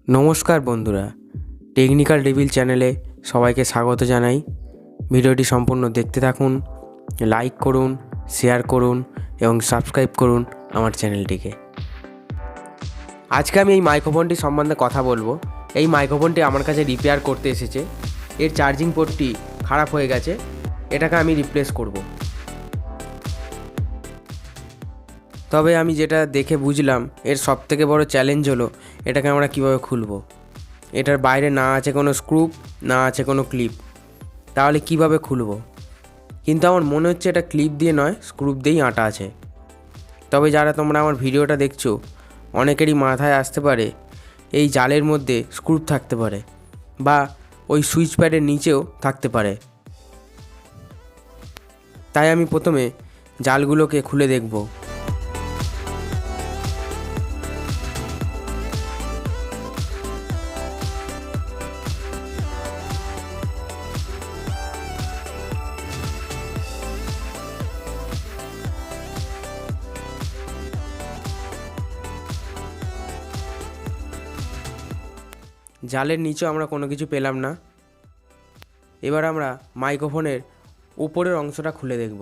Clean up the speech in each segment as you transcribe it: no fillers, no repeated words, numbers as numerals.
নমস্কার বন্ধুরা, technical reveal চ্যানেলে সবাইকে স্বাগত জানাই। ভিডিওটি সম্পূর্ণ দেখতে থাকুন, লাইক করুন, শেয়ার করুন এবং সাবস্ক্রাইব করুন আমার চ্যানেলটিকে। আজকে আমি এই মাইক্রোফোনটি সম্বন্ধে কথা বলবো। এই মাইক্রোফোনটি আমার কাছে রিপেয়ার করতে এসেছে। এর চার্জিং পোর্টটি খারাপ হয়ে গেছে, এটাকে আমি রিপ্লেস করব। তবে আমি যেটা দেখে বুঝলাম, এর সবথেকে বড় চ্যালেঞ্জ হলো এটাকে আমরা কীভাবে খুলবো। এটার বাইরে না আছে কোনো স্ক্রু, না আছে কোনো ক্লিপ, তাহলে কিভাবে খুলবো? কিন্তু আমার মনে হচ্ছে এটা ক্লিপ দিয়ে নয়, স্ক্রু দিয়েই আটা আছে। তবে যারা তোমরা আমার ভিডিওটা দেখছো, অনেকেরই মাথায় আসতে পারে এই জালের মধ্যে স্ক্রু থাকতে পারে বা ওই সুইচ প্যাডের নিচেও থাকতে পারে। তাই আমি প্রথমে জালগুলোকে খুলে দেখব। জালের নিচেও আমরা কোনো কিছু পেলাম না। এবার আমরা মাইক্রোফোনের উপরের অংশটা খুলে দেখব।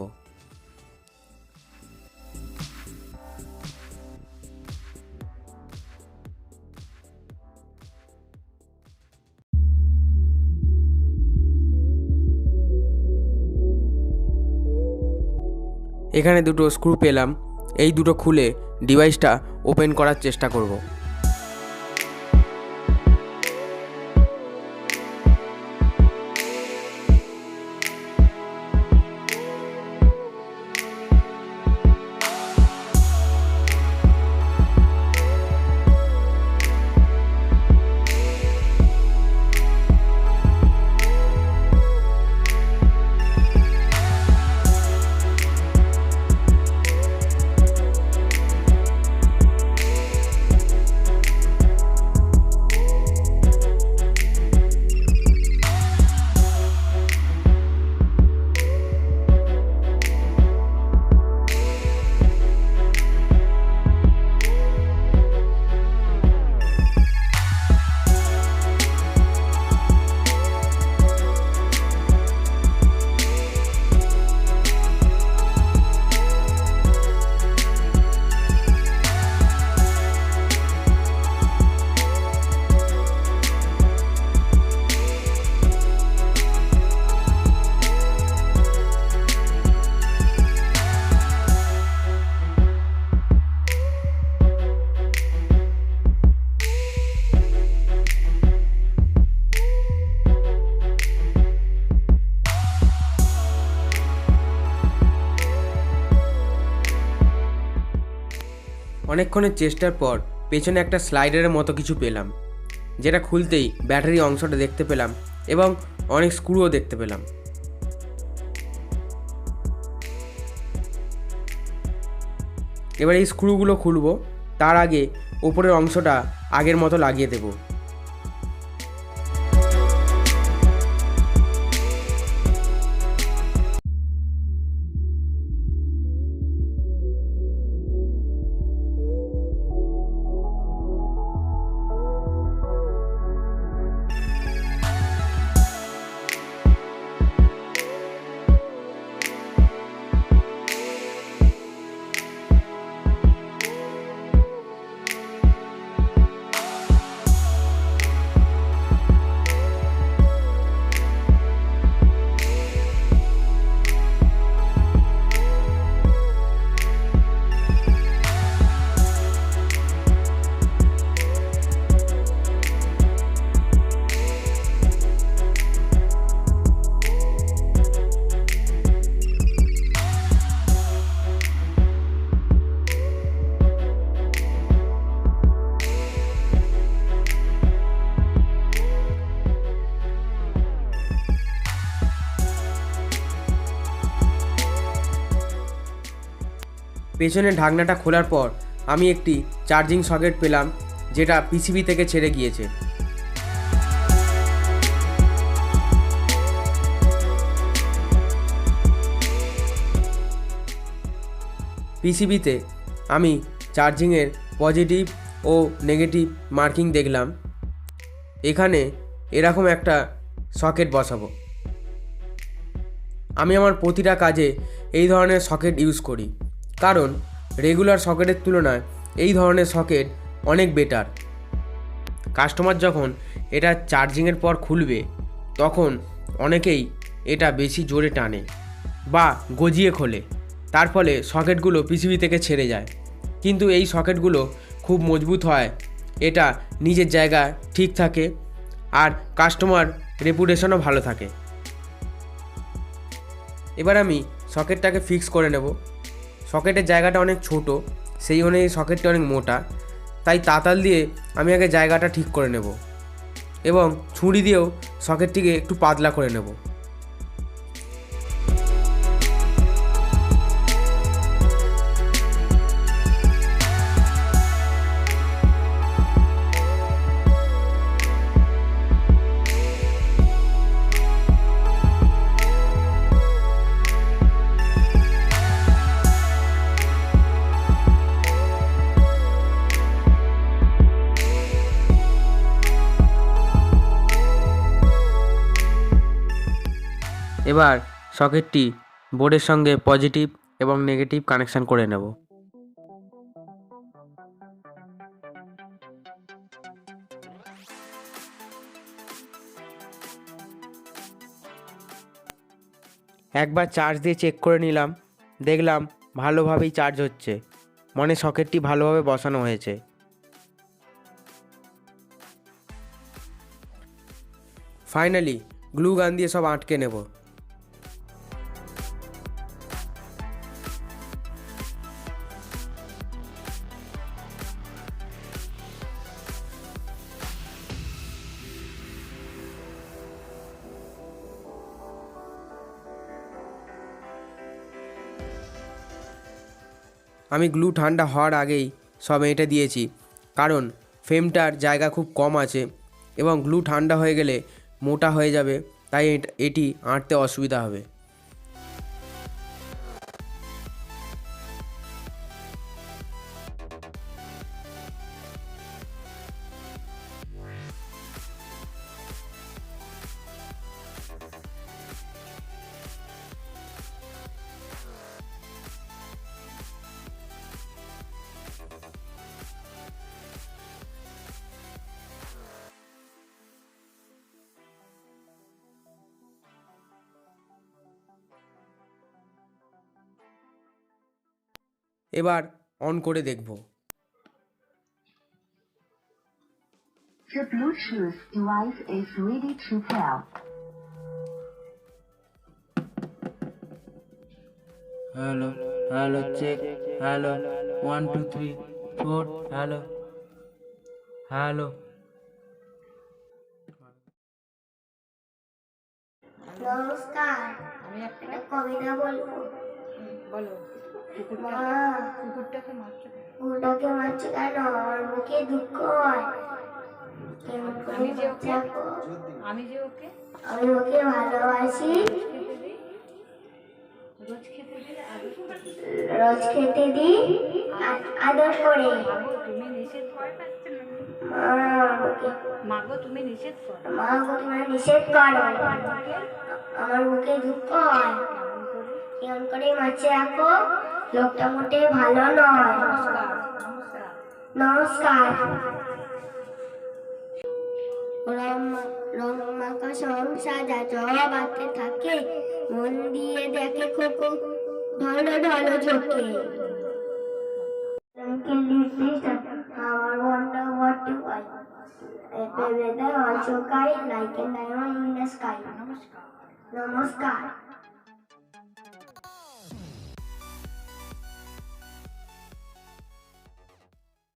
এখানে দুটো স্ক্রু পেলাম, এই দুটো খুলে ডিভাইসটা ওপেন করার চেষ্টা করব। অনেকক্ষণের চেষ্টার পর পেছনে একটা স্লাইডারের মতো কিছু পেলাম, যেটা খুলতেই ব্যাটারি অংশটা দেখতে পেলাম এবং অনেক স্ক্রুও দেখতে পেলাম। এবার এই স্ক্রুগুলো খুলবো, তার আগে ওপরের অংশটা আগের মতো লাগিয়ে দেবো। পেছনের ঢাকনাটা খোলার পর আমি একটি চার্জিং সকেট পেলাম, যেটা পিসিবি থেকে ছেড়ে গিয়েছে। পিসিবিতে আমি চার্জিংয়ের পজিটিভ ও নেগেটিভ মার্কিং দেখলাম। এখানে এরকম একটা সকেট বসাবো। আমি আমার প্রতিটা কাজে এই ধরনের সকেট ইউজ করি, কারণ রেগুলার সকেটের তুলনায় এই ধরনের সকেট অনেক বেটার। কাস্টমার যখন এটা চার্জিংয়ের পর খুলবে তখন অনেকেই এটা বেশি জোরে টানে বা গজিয়ে খোলে, তার ফলে সকেটগুলো পিসিবি থেকে ছেড়ে যায়। কিন্তু এই সকেটগুলো খুব মজবুত হয়, এটা নিজের জায়গায় ঠিক থাকে আর কাস্টমার রেপুটেশনও ভালো থাকে। এবার আমি সকেটটাকে ফিক্স করে নেব। সকেটের জায়গাটা অনেক ছোট, সেই অনুযায়ী সকেটটা অনেক মোটা, তাই তাতাল দিয়ে আমি আগে জায়গাটা ঠিক করে নেব এবং ছুরি দিয়েও সকেটটিকে একটু পাতলা করে নেব। এবার সকেটটি বোর্ডের সঙ্গে পজিটিভ এবং নেগেটিভ কানেকশান করে নেব। একবার চার্জ দিয়ে চেক করে নিলাম, দেখলাম ভালোভাবেই চার্জ হচ্ছে, মানে সকেটটি ভালোভাবে বসানো হয়েছে। ফাইনালি গ্লু গান দিয়ে সব আটকে নেব। আমি গ্লু ঠান্ডা হওয়ার আগেই সব এঁটে দিয়েছি, কারণ ফ্রেমটার জায়গা খুব কম আছে এবং গ্লু ঠান্ডা হয়ে গেলে মোটা হয়ে যাবে, তাই এটি আঁটতে অসুবিধা হবে। এবার অন করে দেখব। The Bluetooth device is ready to pair. Hello, hello, check, hello, 1 2 3 4, hello, hello. নমস্কার, আমি একটা কবিতা বলবো। বলো। মা, কুকুরটাকে মারছো কেন? কুকুরটাকে মারছে কেন? আমার বুকে দুঃখ হয়। কেমন করে আমি যে ওকে বাঁচাবো? আমি যে ওকে আমি ওকে ভালোবাসি, খেতে দিই, রোজ খেতে দিই, রোজ খেতে দিই, আদর করে। মাগো তুমি নিষেধ করো। মাগো তুমি নিষেধ করো। মা, তোমরা নিষেধ করো। আমার বুকে দুঃখ হয়। কেমন করে মাছে রাখো? লোকটা মোটে ভালো নয়। নমস্কার। রং মাখা সংসার জবাতে থাকে, মন দিয়ে দেখে খোকো ঢলো ঢলো ঝোঁকে। Our wonder what do I? A weather also kind like a diamond in the sky. Namaskar.